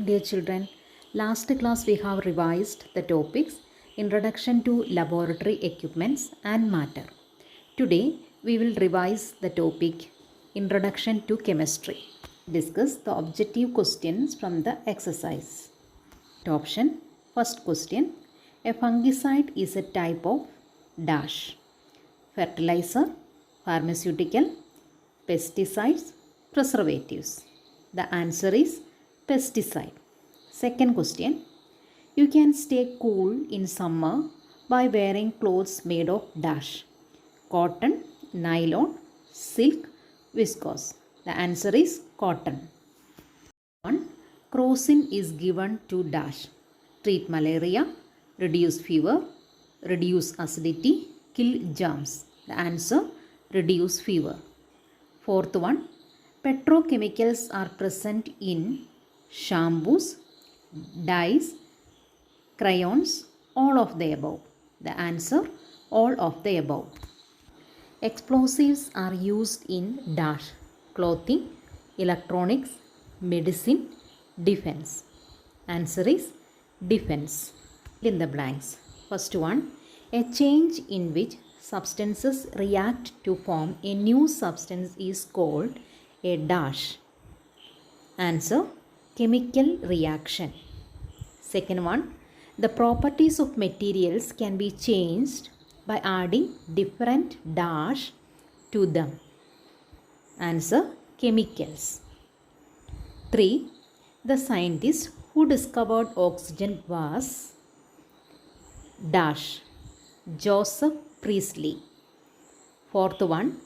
Dear children, last class we have revised the topics Introduction to Laboratory Equipments and Matter. Today we will revise the topic Introduction to Chemistry. Discuss the objective questions from the exercise. Option. First question. A fungicide is a type of dash. Fertilizer, pharmaceutical, pesticides, preservatives. The answer is pesticide. Second question. You can stay cool in summer by wearing clothes made of dash. Cotton, nylon, silk, viscose. The answer is cotton. 1. Crocin is given to dash. Treat malaria, reduce fever, reduce acidity, kill germs. The answer, reduce fever. Fourth one. Petrochemicals are present in shampoos, dyes, crayons, all of the above. The answer, all of the above. Explosives are used in dash. Clothing, electronics, medicine, defense. Answer is defense. In the blanks. First one, a change in which substances react to form a new substance is called a dash. Answer, chemical reaction. Second one, the properties of materials can be changed by adding different dash to them. Answer, chemicals. 3. The scientist who discovered oxygen was dash. Joseph Priestley. Fourth one,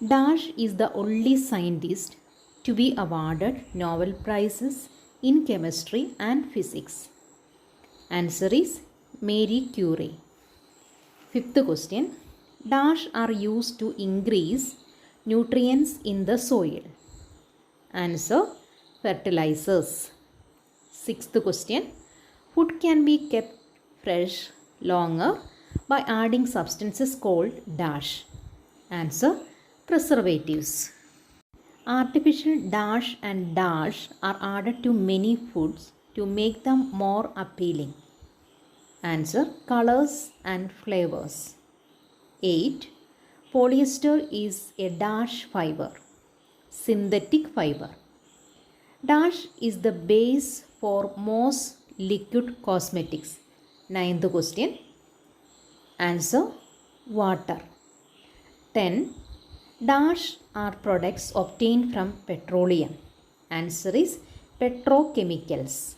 dash is the only scientist to be awarded Nobel Prizes in chemistry and physics. Answer is Marie Curie. Fifth question, dash are used to increase nutrients in the soil. Answer, fertilizers. Sixth question, food can be kept fresh longer by adding substances called dash. Answer, preservatives. Artificial dash and dash are added to many foods to make them more appealing. Answer, colors and flavors. 8. Polyester is a dash fiber. Synthetic fiber. Dash is the base for most liquid cosmetics. Ninth question. Answer, water. 10. Dash are products obtained from petroleum. Answer is petrochemicals.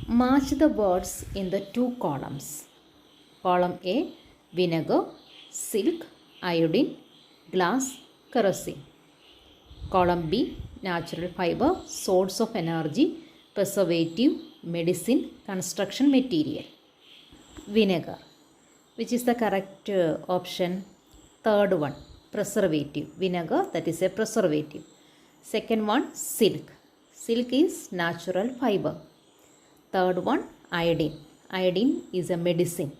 Match the words in the two columns. Column A, vinegar, silk, iodine, glass, kerosene. Column B, natural fiber, source of energy, preservative, medicine, construction material. Vinegar. Which is the correct option? Third one, preservative. Vinegar, that is a preservative. Second one, silk. Silk is natural fiber. Third one, iodine. Iodine is a medicine.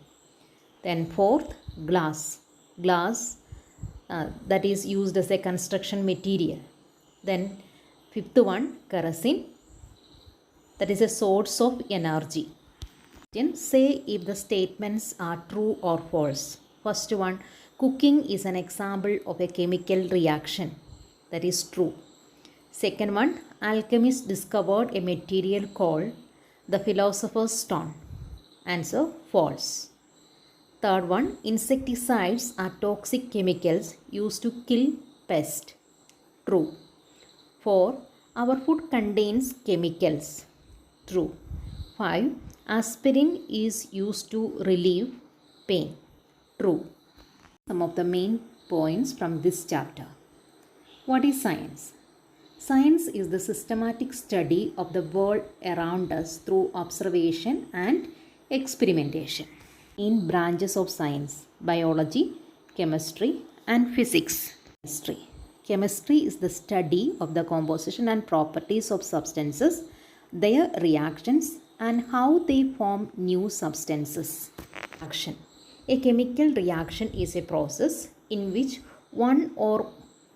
Then fourth, glass. Glass, that is used as a construction material. Then fifth one, kerosene. That is a source of energy. Say if the statements are true or false. First one, cooking is an example of a chemical reaction. That is true. Second one, alchemists discovered a material called the philosopher's stone. Answer, false. Third one, insecticides are toxic chemicals used to kill pests. True. 4. Our food contains chemicals. True. 5. Aspirin is used to relieve pain. True. Some of the main points from this chapter. What is science? Science is the systematic study of the world around us through observation and experimentation. In branches of science, biology, chemistry, and physics. Chemistry is the study of the composition and properties of substances, their reactions, and how they form new substances. Action. A chemical reaction is a process in which one or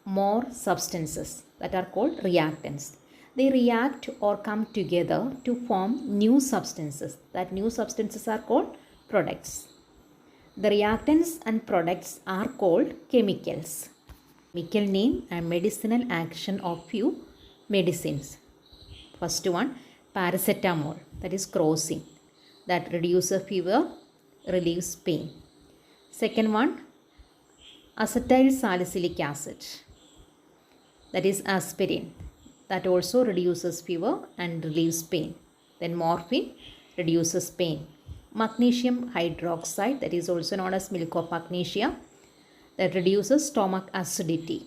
more substances that are called reactants They react or come together to form new substances. That new substances are called products. The reactants and products are called chemicals. Chemical name and medicinal action of few medicines. First one, paracetamol, that is crocin, that reduces fever, relieves pain. Second one, acetyl salicylic acid, that is aspirin, that also reduces fever and relieves pain. Then morphine reduces pain. Magnesium hydroxide, that is also known as milk of magnesia, that reduces stomach acidity.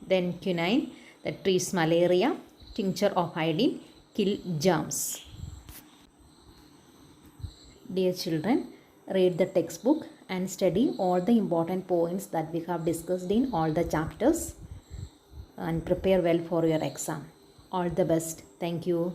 Then quinine, that treats malaria. Tincture of iodine kill germs. Dear children, read the textbook and study all the important points that we have discussed in all the chapters and prepare well for your exam. All the best. Thank you.